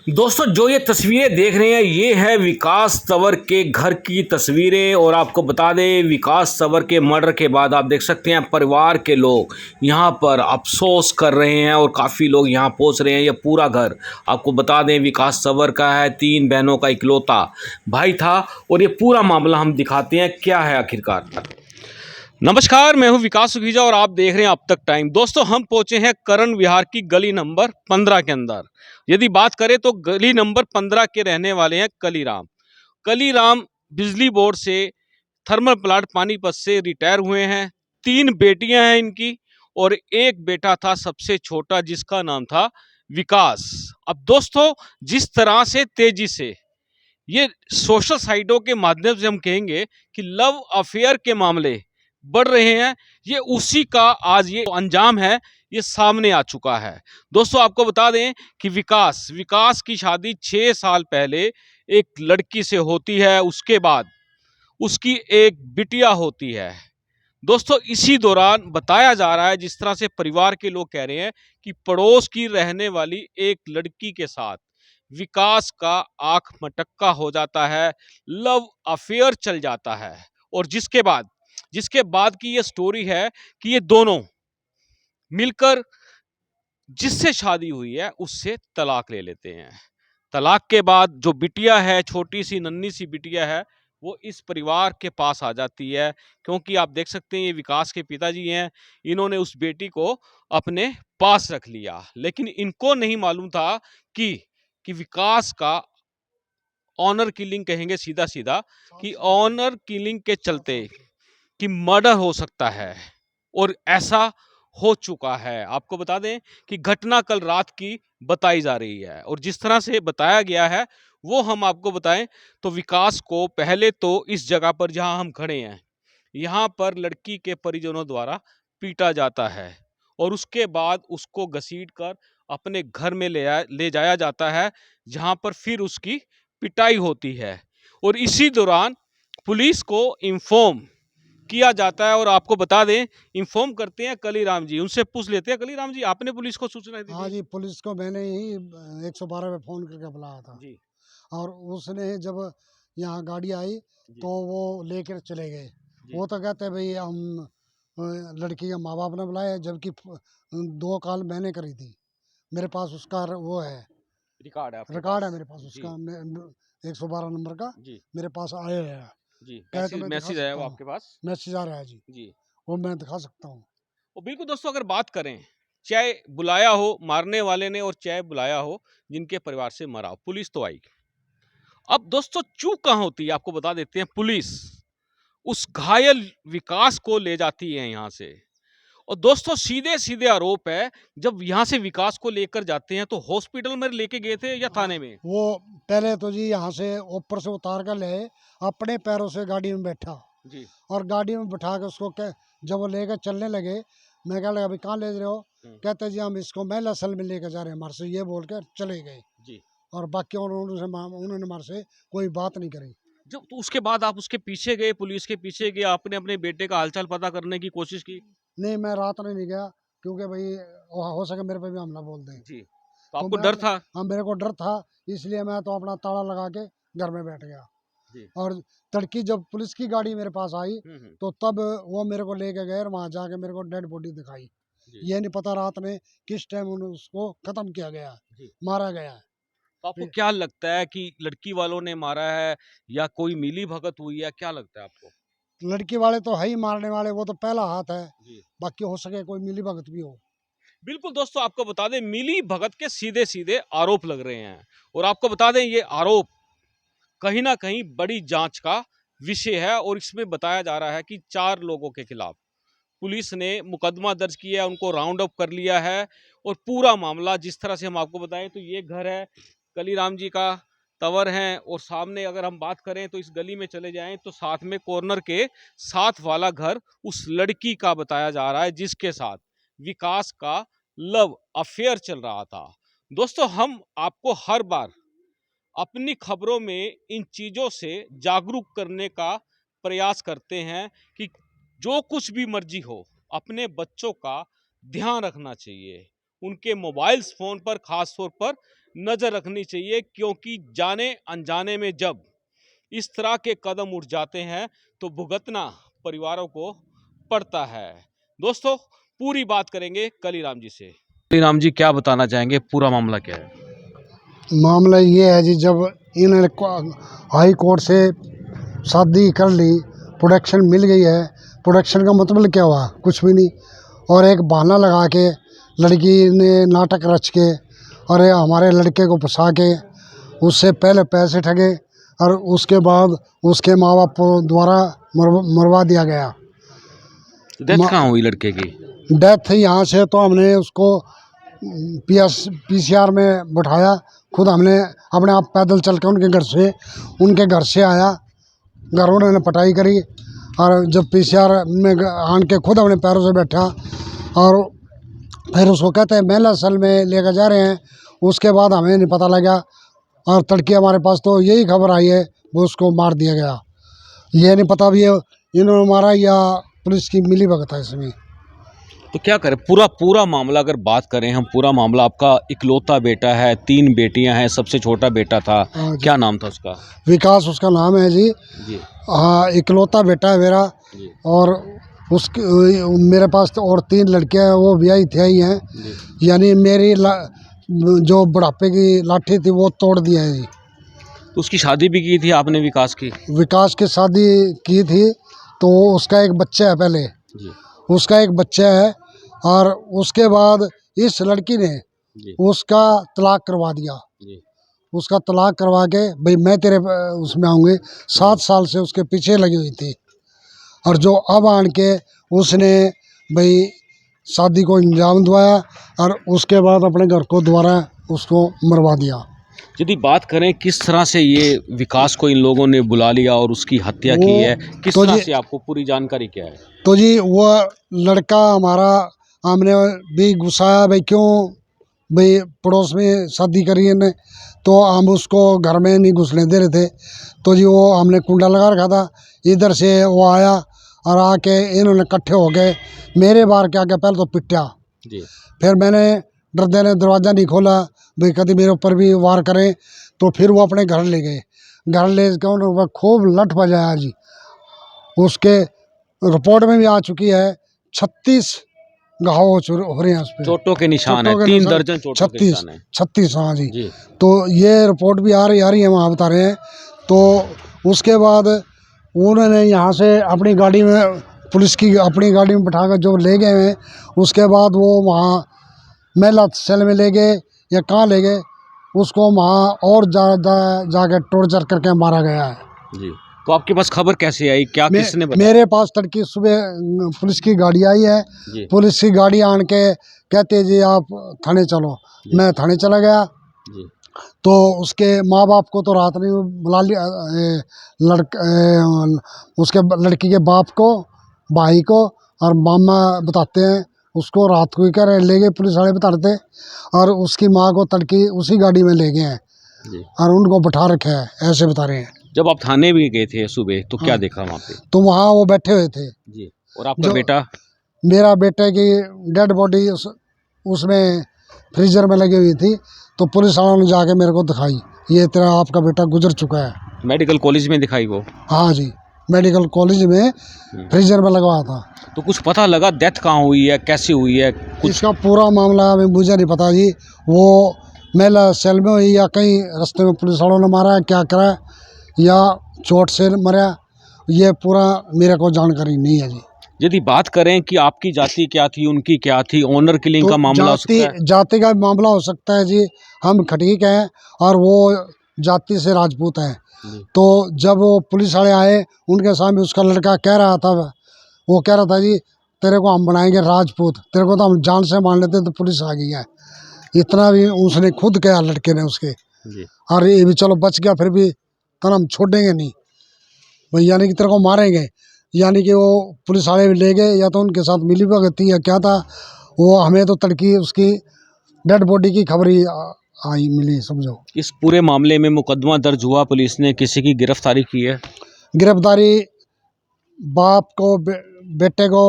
दोस्तों जो ये तस्वीरें देख रहे हैं ये है विकास तंवर के घर की तस्वीरें। और आपको बता दें विकास तंवर के मर्डर के बाद आप देख सकते हैं परिवार के लोग यहाँ पर अफसोस कर रहे हैं और काफ़ी लोग यहाँ पहुँच रहे हैं। ये पूरा घर आपको बता दें विकास तंवर का है, 3 बहनों का इकलौता भाई था। और ये पूरा मामला हम दिखाते हैं क्या है आखिरकार। नमस्कार, मैं हूं विकास सुखीजा और आप देख रहे हैं अब तक टाइम। दोस्तों हम पहुंचे हैं करण विहार की गली नंबर 15 के अंदर। यदि बात करें तो गली नंबर 15 के रहने वाले हैं कलीराम। कलीराम बिजली बोर्ड से थर्मल प्लांट पानीपत से रिटायर हुए हैं। 3 बेटियां हैं इनकी और एक बेटा था सबसे छोटा जिसका नाम था विकास। अब दोस्तों जिस तरह से तेजी से ये सोशल साइटों के माध्यम से हम कहेंगे कि लव अफेयर के मामले बढ़ रहे हैं, ये उसी का आज ये अंजाम है, ये सामने आ चुका है। दोस्तों आपको बता दें कि विकास की शादी 6 साल पहले एक लड़की से होती है, उसके बाद उसकी एक बिटिया होती है। दोस्तों इसी दौरान बताया जा रहा है, जिस तरह से परिवार के लोग कह रहे हैं कि पड़ोस की रहने वाली एक लड़की के साथ विकास का आंख मटक्का हो जाता है, लव अफेयर चल जाता है। और जिसके बाद की ये स्टोरी है कि ये दोनों मिलकर जिससे शादी हुई है उससे तलाक ले लेते हैं। तलाक के बाद जो बिटिया है, छोटी सी नन्ही सी बिटिया है, वो इस परिवार के पास आ जाती है। क्योंकि आप देख सकते हैं ये विकास के पिताजी हैं, इन्होंने उस बेटी को अपने पास रख लिया। लेकिन इनको नहीं मालूम था कि विकास का ऑनर किलिंग कहेंगे सीधा सीधा, कि ऑनर किलिंग के चलते कि मर्डर हो सकता है। और ऐसा हो चुका है। आपको बता दें कि घटना कल रात की बताई जा रही है और जिस तरह से बताया गया है वो हम आपको बताएं तो विकास को पहले तो इस जगह पर जहां हम खड़े हैं यहाँ पर लड़की के परिजनों द्वारा पीटा जाता है और उसके बाद उसको घसीटकर अपने घर में ले जाया जाता है, जहां पर फिर उसकी पिटाई होती है। और इसी दौरान पुलिस को इन्फॉर्म किया जाता है। और आपको बता दें इन्फॉर्म करते हैं कलीराम जी, उनसे पूछ लेते हैं, कलीराम जी आपने पुलिस को सूचना दी हाँ थी? जी, पुलिस को मैंने ही 112 पे फ़ोन करके बुलाया था। जी और उसने जब यहाँ गाड़ी आई जी तो वो लेकर चले गए। जी वो तो कहते हैं भई हम लड़की के माँ-बाप ने बुलाया, जबकि 2 कॉल मैंने करी थी। मेरे पास उसका वो है, रिकॉर्ड है आपके रिकॉर्ड है पास? मेरे पास जी उसका। मैं 112 नंबर का जी मेरे पास आया है। जी, कहे तो मैसेज मैं दिखा मैसेज आया सकता वो हूँ। आपके पास? मैसेज आ रहा है जी, जी। वो मैं दिखा सकता हूँ। और बिल्कुल दोस्तों अगर बात करें, चाहे बुलाया हो मारने वाले ने और चाहे बुलाया हो जिनके परिवार से मरा हो, पुलिस तो आई। अब दोस्तों चूक कहाँ होती है आपको बता देते हैं। पुलिस उस घायल विकास को ले जाती है यहाँ से। और दोस्तों सीधे सीधे आरोप है, जब यहाँ से विकास को लेकर जाते हैं तो हॉस्पिटल में लेके गए थे या थाने में? वो पहले तो जी यहाँ से ऊपर से उतार कर ले आए, अपने पैरों से गाड़ी में बैठा जी। और गाड़ी में बिठा के उसको जब वो लेकर चलने लगे, मैं कहा लगा अभी कहाँ ले रहे हो? हम्म, कहते जी हम इसको महिला असल में लेकर जा रहे हैं हमारे से, ये बोल कर चले गए। जी। और बाकी उन्होंने हमारे से कोई बात नहीं करी। जब तो उसके बाद आप उसके पीछे गए, पुलिस के पीछे गए, आपने अपने बेटे का हालचाल पता करने की कोशिश की? नहीं, मैं रात में नहीं गया, क्योंकि भाई हो सके मेरे पे भी हमला बोल दें। जी। तो तो आपको मैं डर था? हाँ, मेरे को डर था, इसलिए मैं तो अपना ताला लगा के घर में बैठ गया। जी। और तड़की जब पुलिस की गाड़ी मेरे पास आई, हम्म। तो तब वो मेरे को लेके गए और वहाँ जाके मेरे को डेड बॉडी दिखाई। जी ये नहीं पता रात में किस टाइम उन्हें उसको ख़त्म किया गया, जी। मारा गया है। तो आपको फिर क्या लगता है कि लड़की वालों ने मारा है या कोई मिली भगत हुई है, क्या लगता है आपको? लड़की वाले तो है ही मारने वाले, वो तो पहला हाथ है। जी। बाकी हो सके कोई मिली भगत भी हो। बिल्कुल दोस्तों आपको बता दें मिली भगत के सीधे सीधे आरोप लग रहे हैं। और आपको बता दें ये आरोप कहीं ना कहीं बड़ी जांच का विषय है। और इसमें बताया जा रहा है कि 4 लोगों के खिलाफ पुलिस ने मुकदमा दर्ज किया है, उनको राउंड अप कर लिया है। और पूरा मामला जिस तरह से हम आपको बताएं तो ये घर है कलीराम जी का, तंवर हैं। और सामने अगर हम बात करें तो इस गली में चले जाएं तो साथ में कॉर्नर के साथ वाला घर उस लड़की का बताया जा रहा है जिसके साथ विकास का लव अफेयर चल रहा था। दोस्तों हम आपको हर बार अपनी खबरों में इन चीज़ों से जागरूक करने का प्रयास करते हैं कि जो कुछ भी मर्जी हो अपने बच्चों का ध्यान रखना चाहिए। उनके मोबाइल फ़ोन पर ख़ास तौर पर नज़र रखनी चाहिए, क्योंकि जाने अनजाने में जब इस तरह के कदम उठ जाते हैं तो भुगतना परिवारों को पड़ता है। दोस्तों, पूरी बात करेंगे कलीराम जी से। कलीराम जी, क्या बताना चाहेंगे, पूरा मामला क्या है? मामला ये है जी, जब इन्होंने हाई कोर्ट से शादी कर ली, प्रोटेक्शन मिल गई है। प्रोटेक्शन का मतलब क्या हुआ? कुछ भी नहीं। और एक बहाना लगा के लड़की ने नाटक रच के और ये हमारे लड़के को फंसा के उससे पहले पैसे ठगे और उसके बाद उसके माँ बाप द्वारा मरवा दिया गया। डेथ कहाँ हुई लड़के की? डेथ यहाँ से तो हमने उसको पीसीआर में बैठाया। खुद हमने अपने आप पैदल चल के उनके घर से आया। घर उन्होंने पटाई करी और जब पीसीआर में आन के खुद अपने पैरों से बैठा और फिर उसको कहते हैं महिला सेल में लेकर जा रहे हैं। उसके बाद हमें नहीं पता लगा और तड़के हमारे पास तो यही खबर आई है वो उसको मार दिया गया। ये नहीं पता भी इन्होंने मारा या पुलिस की मिली भगत है इसमें। तो क्या करें, पूरा मामला अगर बात करें हम, पूरा मामला आपका इकलौता बेटा है, 3 बेटियां हैं, सबसे छोटा बेटा था, क्या नाम था उसका? विकास उसका नाम है जी। जी। हाँ, इकलौता बेटा है मेरा। जी। और उसके मेरे पास तो और 3 लड़कियां हैं, वो ब्याही थे ही हैं। यानी मेरी जो बुढ़ापे की लाठी थी वो तोड़ दिया है जी। तो उसकी शादी भी की थी आपने विकास की? विकास की शादी की थी तो उसका एक बच्चा है पहले। जी। उसका एक बच्चा है और उसके बाद इस लड़की ने जी। उसका तलाक करवा दिया। जी। उसका तलाक करवा के भाई मैं तेरे उसमें आऊँगी। 7 साल से उसके पीछे लगी हुई थी और जो अब आन के उसने भाई शादी को अंजाम दिवाया और उसके बाद अपने घर को दोबारा उसको मरवा दिया। यदि बात करें किस तरह से ये विकास को इन लोगों ने बुला लिया और उसकी हत्या की है, किस तो तरह जी से, आपको पूरी जानकारी क्या है? तो जी वो लड़का हमारा, हमने भी गुस्साया भाई क्यों भाई पड़ोस में शादी करी है ने, तो हम उसको घर में नहीं घुसने दे रहे थे। तो जी वो हमने कुंडा लगा रखा था। इधर से वो आया और आके इन्होंने इकट्ठे हो गए मेरे बार के आगे पहले तो पिटा। जी। फिर मैंने डरते ने दरवाज़ा नहीं खोला भाई कभी मेरे ऊपर भी वार करें। तो फिर वो अपने घर ले गए। घर ले के उन्होंने खूब लठ बजाया जी। उसके रिपोर्ट में भी आ चुकी है 36 घाव हो रहे हैं उस पर, चोटों के निशान है, चोटों के 3 निशान। दर्जन चोटों के 36 निशान है। 36 हाँ जी। जी। तो ये रिपोर्ट भी आ रही है, वहाँ बता रहे हैं। तो उसके बाद उन्होंने यहाँ से अपनी गाड़ी में, पुलिस की अपनी गाड़ी में बैठा कर जो ले गए हैं, उसके बाद वो वहाँ महिला सेल में ले गए या कहाँ ले गए, उसको वहाँ और ज़्यादा जाके टॉर्चर करके मारा गया है। जी। तो आपके पास खबर कैसे आई, क्या किसने बताया? मेरे पास तड़की सुबह पुलिस की गाड़ी आई है। जी। पुलिस की गाड़ी आन के कहते जी आप थाने चलो। मैं थाने चला गया। जी। तो उसके माँ बाप को तो रात में बुला लिया, उसके लड़की के बाप को, भाई को और मामा बताते हैं उसको। रात को ही कर ले गए पुलिस वाले बताते, और उसकी माँ को तड़की उसी गाड़ी में ले गए हैं। जी। और उनको बैठा रखा है, ऐसे बता रहे हैं। जब आप थाने भी गए थे सुबह तो क्या हाँ। देखा वहाँ पे? तो वहाँ वो बैठे हुए थे। जी। और आपका बेटा? मेरा बेटे की डेड बॉडी उसमें फ्रीजर में लगी हुई थी। तो पुलिस वालों ने जाके मेरे को दिखाई, ये तेरा आपका बेटा गुजर चुका है। मेडिकल कॉलेज में दिखाई वो? हाँ जी, मेडिकल कॉलेज में फ्रीजर में लगवाया था। तो कुछ पता लगा डेथ कहाँ हुई है, कैसे हुई है कुछ? इसका पूरा मामला अभी मुझे नहीं पता जी। वो महिला सेल में हुई या कहीं रास्ते में पुलिस वालों ने मारा है, क्या करा है, या चोट से मरा, ये पूरा मेरे को जानकारी नहीं है जी। यदि बात करें कि आपकी जाति क्या थी, उनकी क्या थी, ऑनर किलिंग का मामला हो सकता है? जाति का मामला हो सकता है जी। हम खटीक हैं और वो जाति से राजपूत हैं। तो जब वो पुलिस वाले आए उनके सामने उसका लड़का कह रहा था, वो कह रहा था जी तेरे को हम बनाएंगे राजपूत, तेरे को तो हम जान से मान लेते, तो पुलिस आ गई है। इतना भी उसने खुद कहा लड़के ने उसके। और ये भी चलो बच गया, फिर भी तो हम छोड़ेंगे नहीं भाई, यानी कि तेरे को मारेंगे। यानी कि वो पुलिस वाले भी ले गए, या तो उनके साथ मिली भगत थी या क्या था। वो हमें तो तड़की उसकी डेड बॉडी की खबर ही आई मिली, समझो। इस पूरे मामले में मुकदमा दर्ज हुआ, पुलिस ने किसी की गिरफ्तारी की है? गिरफ्तारी बाप को, बेटे को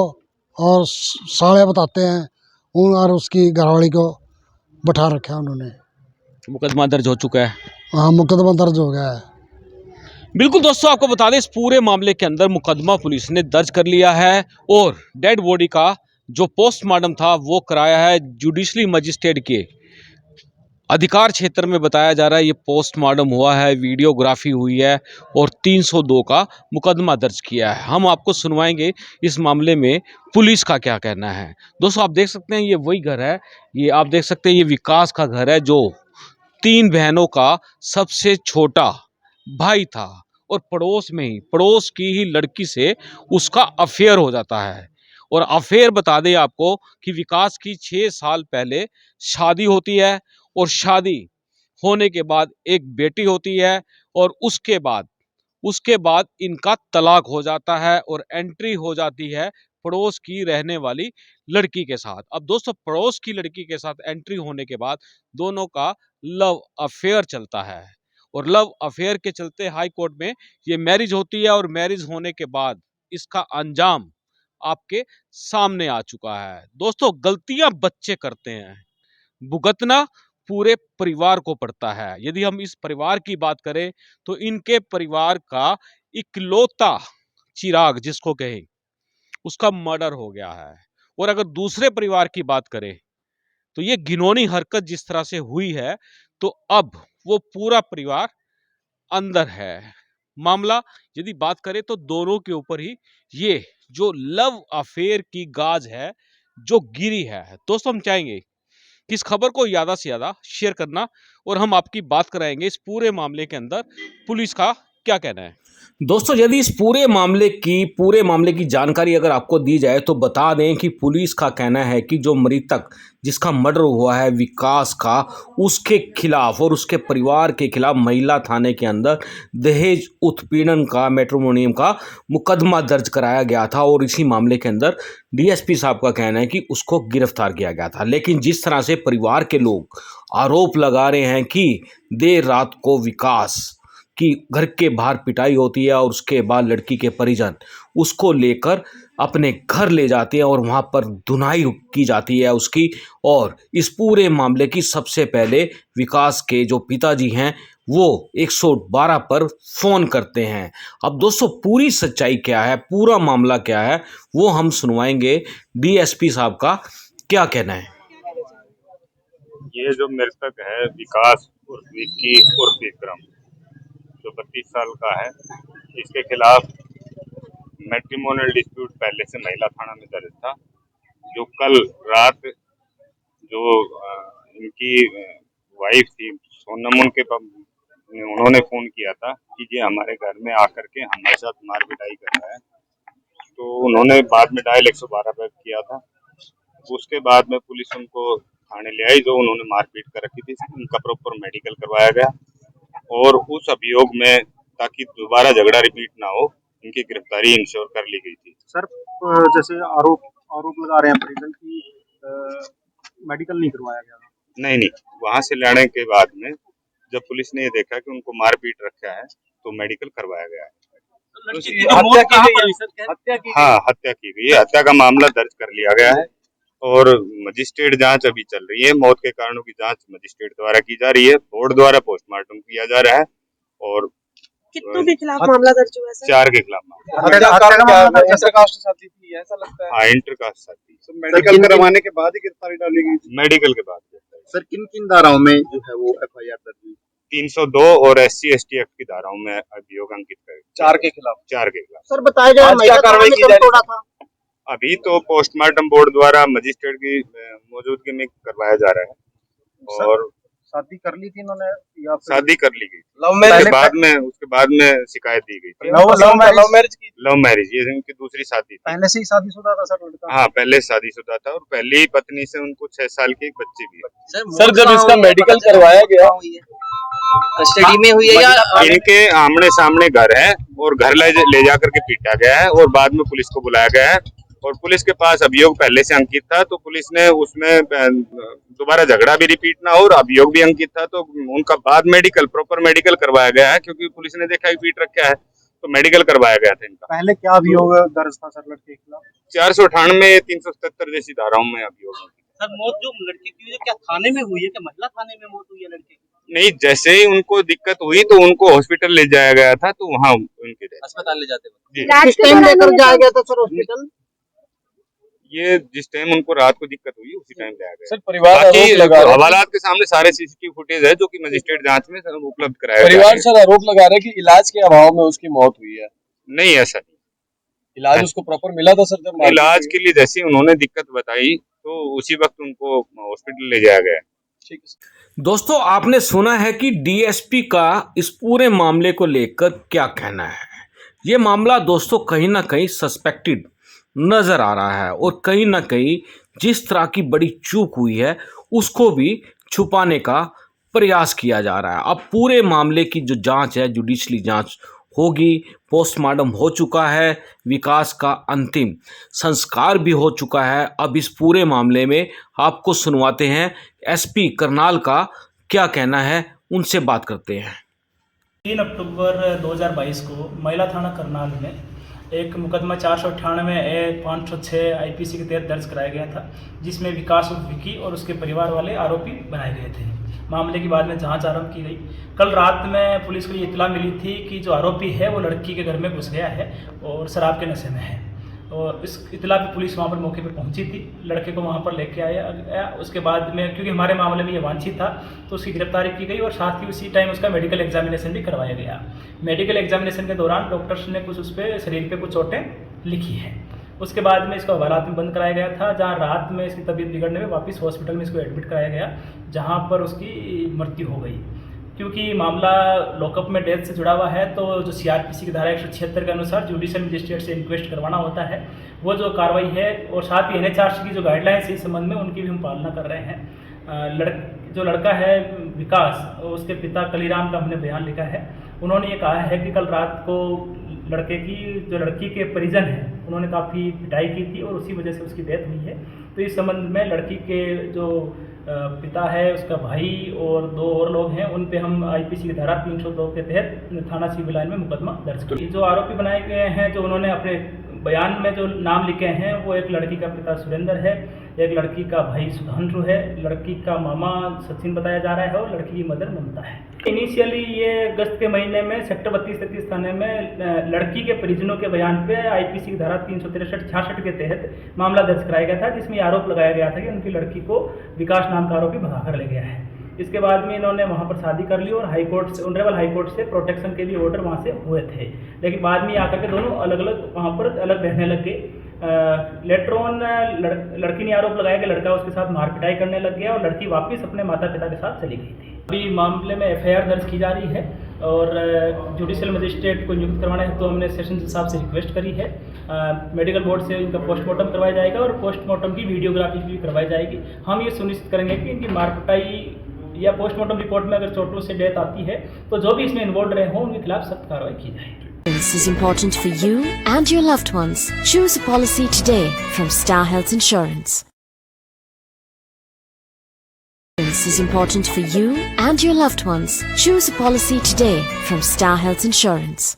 और साले बताते हैं, और उसकी घरवाली को बैठा रखा है उन्होंने। मुकदमा दर्ज हो चुका है। हाँ, मुकदमा दर्ज हो गया है। बिल्कुल दोस्तों, आपको बता दें इस पूरे मामले के अंदर मुकदमा पुलिस ने दर्ज कर लिया है और डेड बॉडी का जो पोस्टमार्टम था वो कराया है जुडिशरी मजिस्ट्रेट के अधिकार क्षेत्र में। बताया जा रहा है ये पोस्टमार्टम हुआ है, वीडियोग्राफी हुई है और 302 का मुकदमा दर्ज किया है। हम आपको सुनवाएंगे इस मामले में पुलिस का क्या कहना है। दोस्तों आप देख सकते हैं ये वही घर है, ये आप देख सकते हैं ये विकास का घर है जो 3 बहनों का सबसे छोटा भाई था और पड़ोस में ही, पड़ोस की ही लड़की से उसका अफेयर हो जाता है। और अफेयर बता दें आपको कि विकास की 6 साल पहले शादी होती है और शादी होने के बाद एक बेटी होती है और उसके बाद इनका तलाक हो जाता है और एंट्री हो जाती है पड़ोस की रहने वाली लड़की के साथ। अब दोस्तों पड़ोस की लड़की के साथ एंट्री होने के बाद दोनों का लव अफेयर चलता है और लव अफेयर के चलते हाई कोर्ट में ये मैरिज होती है और मैरिज होने के बाद इसका अंजाम आपके सामने आ चुका है। दोस्तों गलतियां बच्चे करते हैं, भुगतना पूरे परिवार को पड़ता है। यदि हम इस परिवार की बात करें तो इनके परिवार का इकलौता चिराग जिसको कहें उसका मर्डर हो गया है। और अगर दूसरे परिवार की बात करें तो ये घिनौनी हरकत जिस तरह से हुई है तो अब वो पूरा परिवार अंदर है। मामला यदि बात करें तो दोनों के ऊपर ही ये जो लव अफेयर की गाज है जो गिरी है। दोस्तों हम चाहेंगे कि इस खबर को ज़्यादा से ज़्यादा शेयर करना और हम आपकी बात कराएंगे इस पूरे मामले के अंदर पुलिस का क्या कहना है। दोस्तों यदि इस पूरे मामले की जानकारी अगर आपको दी जाए तो बता दें कि पुलिस का कहना है कि जो मृतक जिसका मर्डर हुआ है विकास का, उसके खिलाफ और उसके परिवार के खिलाफ महिला थाने के अंदर दहेज उत्पीड़न का, मैट्रिमोनियम का मुकदमा दर्ज कराया गया था और इसी मामले के अंदर डीएसपी साहब का कहना है कि उसको गिरफ्तार किया गया था। लेकिन जिस तरह से परिवार के लोग आरोप लगा रहे हैं कि देर रात को विकास कि घर के बाहर पिटाई होती है और उसके बाद लड़की के परिजन उसको लेकर अपने घर ले जाते हैं और वहाँ पर धुनाई की जाती है उसकी। और इस पूरे मामले की सबसे पहले विकास के जो पिताजी हैं वो 112 पर फ़ोन करते हैं। अब दोस्तों पूरी सच्चाई क्या है, पूरा मामला क्या है, वो हम सुनवाएंगे डीएसपी साहब का क्या कहना है। ये जो मृतक है विकास उर्फ विक्की उर्फ विक्रम जो 32 साल का है, इसके खिलाफ मैट्रिमोनियल डिस्प्यूट पहले से महिला थाना में दर्ज था। जो कल रात जो इनकी वाइफ थी सोनम, उन्होंने फोन किया था कि ये हमारे घर में आकर के हमारे साथ मार पिटाई कर रहा है। तो उन्होंने बाद में डायल 112 पर किया था। उसके बाद में पुलिस उनको थाने ले आई, जो उन्होंने मारपीट कर रखी थी। उनका प्रॉपर मेडिकल करवाया गया और उस अभियोग में ताकि दोबारा झगड़ा रिपीट ना हो, इनकी गिरफ्तारी इंश्योर कर ली गई थी। सर जैसे आरोप लगा रहे हैं परिजन की मेडिकल नहीं करवाया गया था। नहीं, वहां से लड़ने के बाद में जब पुलिस ने ये देखा कि उनको मारपीट रखा है तो मेडिकल करवाया गया है। हत्या की गई है। हत्या का मामला दर्ज कर लिया गया है और मजिस्ट्रेट जांच अभी चल रही है। मौत के कारणों की जांच मजिस्ट्रेट द्वारा की जा रही है, बोर्ड द्वारा पोस्टमार्टम किया जा रहा है और कितनों के खिलाफ मामला दर्ज हुआ है सर? 4 के खिलाफ मामला। इंटरकास्ट शादी थी ऐसा लगता है। हाँ, इंटरकास्ट शादी। मेडिकल करवाने के बाद ही गिरफ्तारी डाली गई थी। मेडिकल के बाद सर किन धाराओं में जो है वो एफआईआर दर्ज हुई? 302 और SC/ST एक्ट की धाराओं में अभियोग अंकित कर 4 के खिलाफ। सर बताया जा रहा है कार्रवाई की जा रही था। अभी तो पोस्टमार्टम बोर्ड द्वारा मजिस्ट्रेट की मौजूदगी में करवाया जा रहा है। और शादी कर ली थी इन्होंने या फिर शादी कर ली गई लव उसके बाद में शिकायत दी गई थी। लव मैरिज ये इनकी दूसरी शादी थी। पहले से ही शादीशुदा था सर लड़का? हाँ, पहले शादीशुदा था और पहली पत्नी से उनको 6 साल की एक बच्ची भी है। सर जब इसका मेडिकल करवाया गया कस्टडी में हुई है या इनके आमने सामने घर है और घर ले जाकर के पीटा गया है और बाद में पुलिस को बुलाया गया है और पुलिस के पास अभियोग पहले से अंकित था। तो पुलिस ने उसमें दोबारा झगड़ा भी रिपीट ना हो और अभियोग भी अंकित था, तो उनका बाद प्रॉपर मेडिकल करवाया गया है क्योंकि पुलिस ने देखा कि पीट रखा है तो मेडिकल करवाया गया था इनका। पहले क्या अभियोग दर्ज था सर लड़के के खिलाफ? 498 377 जैसी धाराओं में अभियोग। सर मौत जो लड़की की हुई है क्या थाने में हुई है, क्या महिला थाने में मौत हुई है लड़के की? नहीं, जैसे ही उनको दिक्कत हुई तो उनको हॉस्पिटल ले जाया गया था, तो वहाँ उनकी death अस्पताल ले जाते वक्त जी। किस टाइम लेकर जाया गया था सर हॉस्पिटल? ये जिस टाइम उनको रात को दिक्कत हुई उसी टाइम ले आ गया। सर परिवार बाकी आरोप लगा रहा है हवालात के सामने सारे सीसीटीवी फुटेज है जो कि मजिस्ट्रेट जांच में उपलब्ध कराया परिवार सर आरोप लगा रहा है कि इलाज के अभाव में उसकी मौत हुई है। नहीं, ऐसा नहीं। इलाज उसको प्रॉपर मिला था सर जब इलाज के लिए जैसे उन्होंने दिक्कत बताई तो उसी वक्त उनको हॉस्पिटल ले जाया गया। ठीक है सर। दोस्तों, आपने सुना है कि डीएसपी का इस पूरे मामले को लेकर क्या कहना है। ये मामला दोस्तों कहीं ना कहीं सस्पेक्टेड नज़र आ रहा है और कहीं ना कहीं जिस तरह की बड़ी चूक हुई है उसको भी छुपाने का प्रयास किया जा रहा है। अब पूरे मामले की जो जांच है, जुडिशली जांच होगी, पोस्टमार्टम हो चुका है, विकास का अंतिम संस्कार भी हो चुका है। अब इस पूरे मामले में आपको सुनवाते हैं एसपी करनाल का क्या कहना है, उनसे बात करते हैं। 3 अक्टूबर 2022 को महिला थाना करनाल में एक मुकदमा 498A/506 आईपीसी के तहत दर्ज कराया गया था, जिसमें विकास उर्फ विकी और उसके परिवार वाले आरोपी बनाए गए थे। मामले की बाद में जांच आरंभ की गई। कल रात में पुलिस को ये इत्तला मिली थी कि जो आरोपी है वो लड़की के घर में घुस गया है और शराब के नशे में है, और इस इत्तला पे पुलिस वहाँ पर मौके पर पहुंची थी। लड़के को वहाँ पर लेके आया। उसके बाद में क्योंकि हमारे मामले में ये वांछित था तो उसकी गिरफ्तारी की गई और साथ ही उसी टाइम उसका मेडिकल एग्जामिनेशन भी करवाया गया। मेडिकल एग्जामिनेशन के दौरान डॉक्टर्स ने कुछ उस पर शरीर पे कुछ चोटें लिखी हैं। उसके बाद में इसको हवालात में बंद कराया गया था, जहाँ रात में इसकी तबीयत बिगड़ने में वापस हॉस्पिटल में इसको एडमिट कराया गया, जहाँ पर उसकी मृत्यु हो गई। क्योंकि मामला लॉकअप में डेथ से जुड़ा हुआ है तो जो सीआरपीसी की धारा 176 के अनुसार जुडिशियल मजिस्ट्रेट से इंक्वेस्ट करवाना होता है, वो जो कार्रवाई है, और साथ ही एनएचआरसी की जो गाइडलाइंस है इस संबंध में उनकी भी हम पालना कर रहे हैं। जो लड़का है विकास, उसके पिता कलीराम का हमने बयान लिखा है। उन्होंने ये कहा है कि कल रात को लड़की के परिजन हैं उन्होंने काफ़ी पिटाई की थी और उसी वजह से उसकी डेथ हुई है। तो इस संबंध में लड़की के जो पिता है, उसका भाई और 2 और लोग हैं, उन पे हम आईपीसी की धारा 302 के तहत थाना सिविल लाइन में मुकदमा दर्ज किया। जो आरोपी बनाए गए हैं, जो उन्होंने अपने बयान में जो नाम लिखे हैं, वो एक लड़की का पिता सुरेंद्र है, एक लड़की का भाई सुधांशु है, लड़की का मामा सचिन बताया जा रहा है और लड़की की मदर ममता है। इनिशियली ये अगस्त के महीने में सेक्टर 32-33 थाने में लड़की के परिजनों के बयान पे आईपीसी की धारा 363-66 के तहत मामला दर्ज कराया गया था, जिसमें आरोप लगाया गया था कि उनकी लड़की को विकास नाम का आरोपी भगाकर ले गया है। इसके बाद में इन्होंने वहाँ पर शादी कर ली और हाईकोर्ट से, ऑनरेबल हाईकोर्ट से प्रोटेक्शन के लिए ऑर्डर वहाँ से हुए थे, लेकिन बाद में आकर के दोनों अलग अलग वहाँ पर अलग रहने लग गए। लेटर ऑन लड़की ने आरोप लगाया कि लड़का उसके साथ मारपिटाई करने लग गया और लड़की वापस अपने माता पिता के साथ चली गई थी। अभी मामले में एफआईआर दर्ज की जा रही है और जुडिशियल मजिस्ट्रेट को नियुक्त करवाने हेतु हमने सेशन साहब से रिक्वेस्ट करी है। मेडिकल बोर्ड से इनका पोस्टमार्टम करवाया जाएगा और पोस्टमार्टम की वीडियोग्राफी भी करवाई जाएगी। हम ये सुनिश्चित करेंगे कि इनकी मारपिटाई या पोस्टमार्टम रिपोर्ट में अगर चोटों से डेथ आती है तो जो भी इसमें इन्वॉल्व रहे हों उनके खिलाफ सख्त कार्रवाई की जाएगी। This is important for you and your loved ones. Choose a policy today from Star Health Insurance. This is important for you and your loved ones. Choose a policy today from Star Health Insurance.